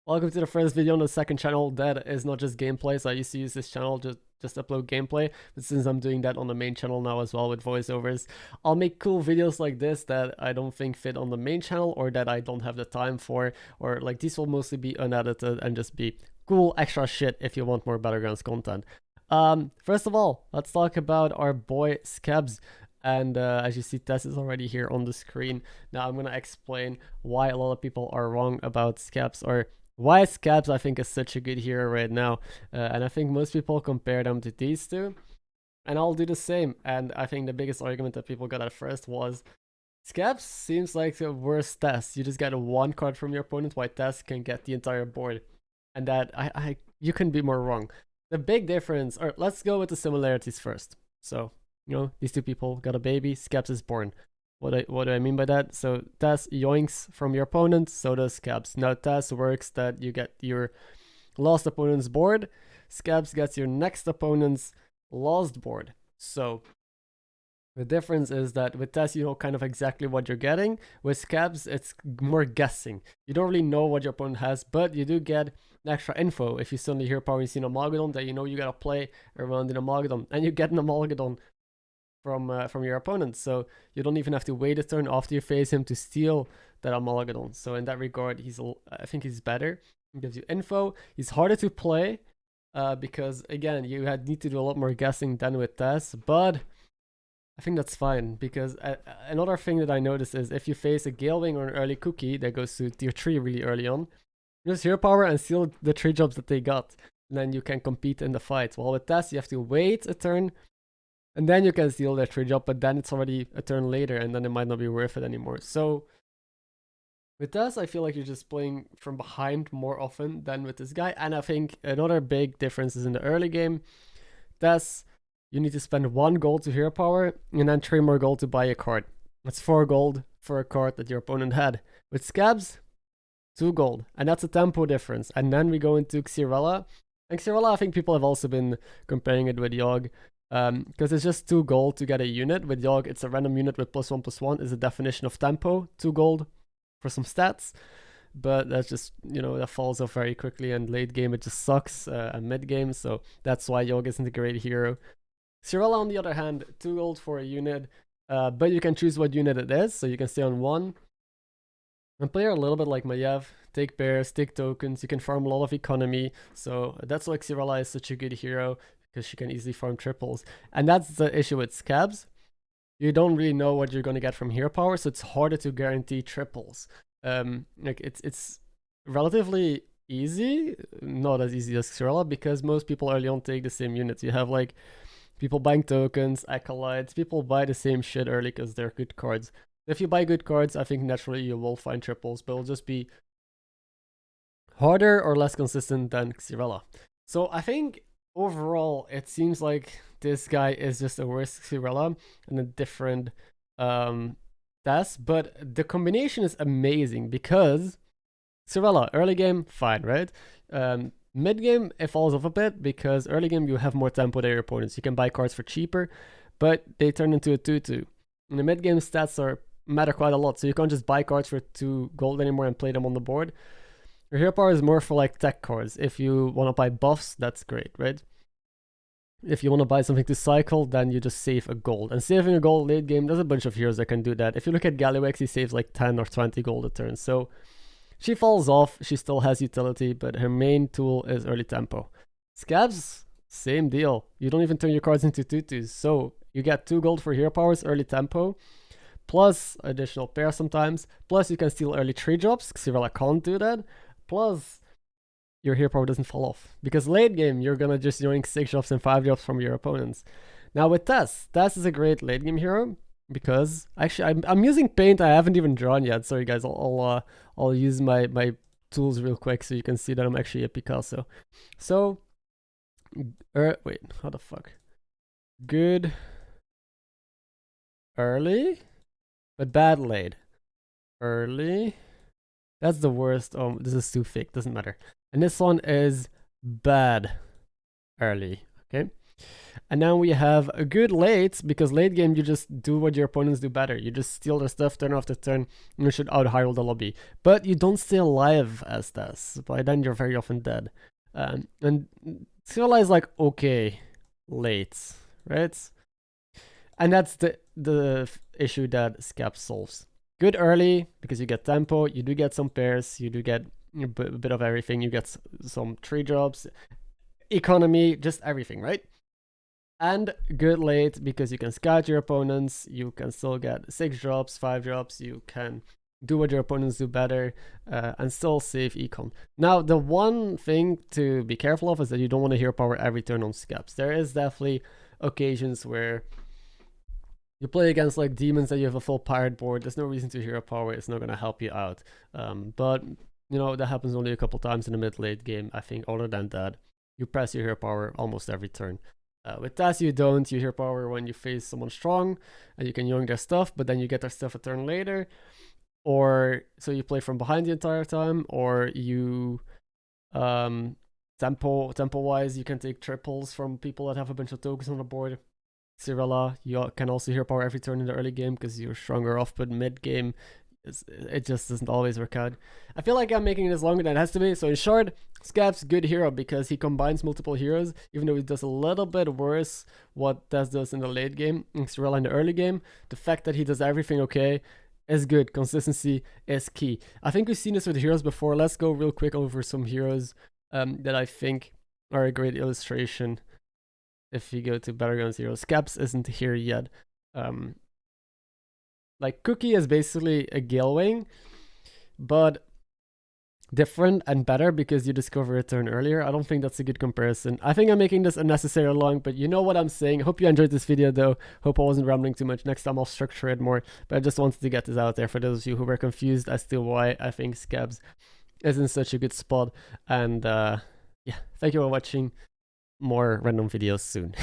Welcome to the first video on the second channel that is not just gameplay. So I used to use this channel just upload gameplay, but since I'm doing that on the main channel now as well with voiceovers, I'll make cool videos like this that I don't think fit on the main channel or that I don't have the time for, or like these will mostly be unedited and just be cool extra shit if you want more Battlegrounds content. First of all, let's talk about our boy Scabbs. And as you see, Tess is already here on the screen. Now I'm gonna explain why a lot of people are wrong about Scabbs, or why Scabbs I think is such a good hero right now. And I think most people compare them to these two. And I'll do the same. And I think the biggest argument that people got at first was Scabbs seems like the worst Tess. You just get one card from your opponent, while Tess can get the entire board. And that you couldn't be more wrong. The big difference, or let's go with the similarities first. So, you know, these two people got a baby, Scabbs is born. What do I mean by that? So Tess yoinks from your opponent, so does Scabbs. Now Tess works that you get your lost opponent's board, Scabbs gets your next opponent's lost board. So the difference is that with Tess, you know kind of exactly what you're getting. With Scabbs, it's more guessing. You don't really know what your opponent has, but you do get extra info. If you suddenly hear power and see an Amalgadon, that you know you gotta play around an Amalgadon, and you get an Amalgadon from your opponent, so you don't even have to wait a turn after you face him to steal that Amalgadon. So in that regard, I think he's better. He gives you info. He's harder to play because again, you need to do a lot more guessing than with Tess, but I think that's fine because another thing that I noticed is if you face a Gale Wing or an early Cookie that goes to tier 3 really early on, just hero power and steal the 3 jobs that they got, and then you can compete in the fight. While with Tess, you have to wait a turn and then you can steal their 3 job, but then it's already a turn later, and then it might not be worth it anymore. So with Tess, I feel like you're just playing from behind more often than with this guy. And I think another big difference is in the early game. Tess, you need to spend 1 gold to hero power, and then 3 more gold to buy a card. That's 4 gold for a card that your opponent had. With Scabbs, 2 gold, and that's a tempo difference. And then we go into Xyrella. And Xyrella, I think people have also been comparing it with Yogg. Because it's just 2 gold to get a unit. With Yogg, it's a random unit with +1/+1 is the definition of tempo. 2 gold for some stats. But that's just, you know, that falls off very quickly, and late game it just sucks, and mid game, so that's why Yogg isn't a great hero. Xyrella, on the other hand, 2 gold for a unit, but you can choose what unit it is, so you can stay on 1. And play her a little bit like Maiev, take bears, take tokens, you can farm a lot of economy, so that's why Xyrella is such a good hero, because she can easily farm triples. And that's the issue with Scabbs. You don't really know what you're going to get from hero power, so it's harder to guarantee triples. Like it's relatively easy, not as easy as Xyrella, because most people early on take the same units. You have like people buying tokens, acolytes, people buy the same shit early because they're good cards. If you buy good cards, I think naturally you will find triples, but it'll just be harder or less consistent than Xyrella. So I think overall, it seems like this guy is just a worse Xyrella and a different Tess, but the combination is amazing because Xyrella, early game, fine, right? Mid game, it falls off a bit because early game you have more tempo than your opponents. You can buy cards for cheaper, but they turn into a 2/2. In the mid game, stats matter quite a lot, so you can't just buy cards for 2 gold anymore and play them on the board. Your hero power is more for like tech cards. If you want to buy buffs, that's great, right? If you want to buy something to cycle, then you just save a gold. And saving a gold late game, there's a bunch of heroes that can do that. If you look at Galliwex, he saves like 10 or 20 gold a turn. So she falls off. She still has utility, but her main tool is early tempo. Scabbs, same deal. You don't even turn your cards into 2/2s. So you get 2 gold for hero powers, early tempo, plus additional pair sometimes. Plus you can steal early 3 drops. Xyrella can't do that. Plus, your hero power doesn't fall off. Because late game, you're gonna just yoink 6 drops and 5 drops from your opponents. Now with Tess is a great late game hero because actually I'm using paint I haven't even drawn yet. Sorry guys, I'll use my tools real quick so you can see that I'm actually a Picasso. So, wait, how the fuck? Good early, but bad late. Early. That's the worst. This is too fake. Doesn't matter. And this one is bad early. Okay. And now we have a good late, because late game you just do what your opponents do better. You just steal their stuff turn after turn, and you should out-hyrule the lobby. But you don't stay alive as Tess. By then you're very often dead. And Xyrella is like, okay, late, right? And that's the issue that Scabbs solves. Good early, because you get tempo, you do get some pairs, you do get a bit of everything, you get some 3-drops, economy, just everything, right? And good late, because you can scout your opponents, you can still get 6-drops, 5-drops, you can do what your opponents do better, and still save econ. Now, the one thing to be careful of is that you don't want to hero power every turn on Scabbs. There is definitely occasions where you play against like demons that you have a full pirate board, there's no reason to hero power, it's not going to help you out. But, you know, that happens only a couple times in the mid-late game. I think other than that, you press your hero power almost every turn. With Tess, you don't. You hero power when you face someone strong, and you can yoink their stuff, but then you get their stuff a turn later. Or, so you play from behind the entire time, or you, tempo-wise, you can take triples from people that have a bunch of tokens on the board. Xyrella, you can also hero power every turn in the early game because you're stronger off, but mid game, it just doesn't always work out. I feel like I'm making this longer than it has to be. So in short, Scabbs, good hero because he combines multiple heroes, even though he does a little bit worse what Tess does in the late game, and Xyrella in the early game. The fact that he does everything okay is good. Consistency is key. I think we've seen this with heroes before. Let's go real quick over some heroes that I think are a great illustration. If you go to Battlegrounds heroes, Scabbs isn't here yet. Like Cookie is basically a Gale Wing, but different and better because you discover a turn earlier. I don't think that's a good comparison. I think I'm making this unnecessarily long, but you know what I'm saying. Hope you enjoyed this video though. Hope I wasn't rambling too much. Next time I'll structure it more, but I just wanted to get this out there for those of you who were confused as to why I think Scabbs is in such a good spot. And yeah, thank you for watching. More random videos soon.